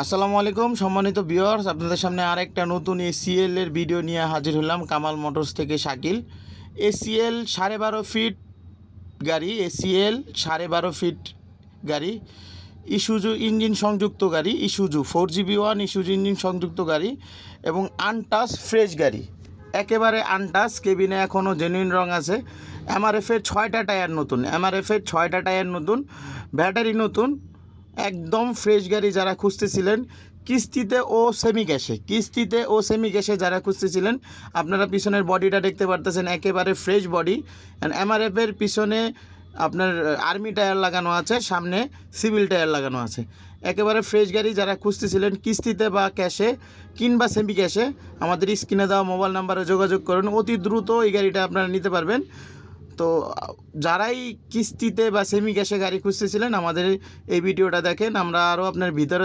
আসসালামু আলাইকুম সম্মানিত ভিউয়ার্স, আপনাদের সামনে আরেকটা নতুন এসিএল এর ভিডিও নিয়ে হাজির হলাম। কামাল মোটরস থেকে শাকিল। এসিএল 12.5 ফিট গাড়ি, এসিএল 12.5 ফিট গাড়ি, ইসুজু ইঞ্জিন সংযুক্ত গাড়ি, ইসুজু 4GB1 ইসুজু ইঞ্জিন সংযুক্ত গাড়ি এবং আনটাচ ফ্রেশ গাড়ি, একেবারে আনটাচ। কেবিনে এখনও জেনুইন রং আছে। এমআরএফের 6টা টায়ার নতুন, এমআরএফের 6টা টায়ার নতুন, ব্যাটারি নতুন, একদম ফ্রেশ গাড়ি। যারা খুঁজতেছিলেন কিস্তিতে ও সেমি ক্যাশে যারা খুঁজতেছিলেন, আপনারা পিছনের বডিটা দেখতে পারতেছেন, একেবারে ফ্রেশ বডি। অ্যান্ড এমআরএফের পিছনে আপনার আর্মি টায়ার লাগানো আছে, সামনে সিভিল টায়ার লাগানো আছে। একেবারে ফ্রেশ গাড়ি। যারা খুঁজতেছিলেন কিস্তিতে বা ক্যাশে কিংবা সেমি ক্যাশে, আমাদের স্ক্রিনে দেওয়া মোবাইল নাম্বারে যোগাযোগ করুন। অতি দ্রুত এই গাড়িটা আপনারা নিতে পারবেন। তো যারাই কিস্তিতে বা সেমি ক্যাশে গাড়ি খুঁজতেছিলেন, আমাদের এই ভিডিওটা দেখেন। আমরা আরও আপনার ভিতরে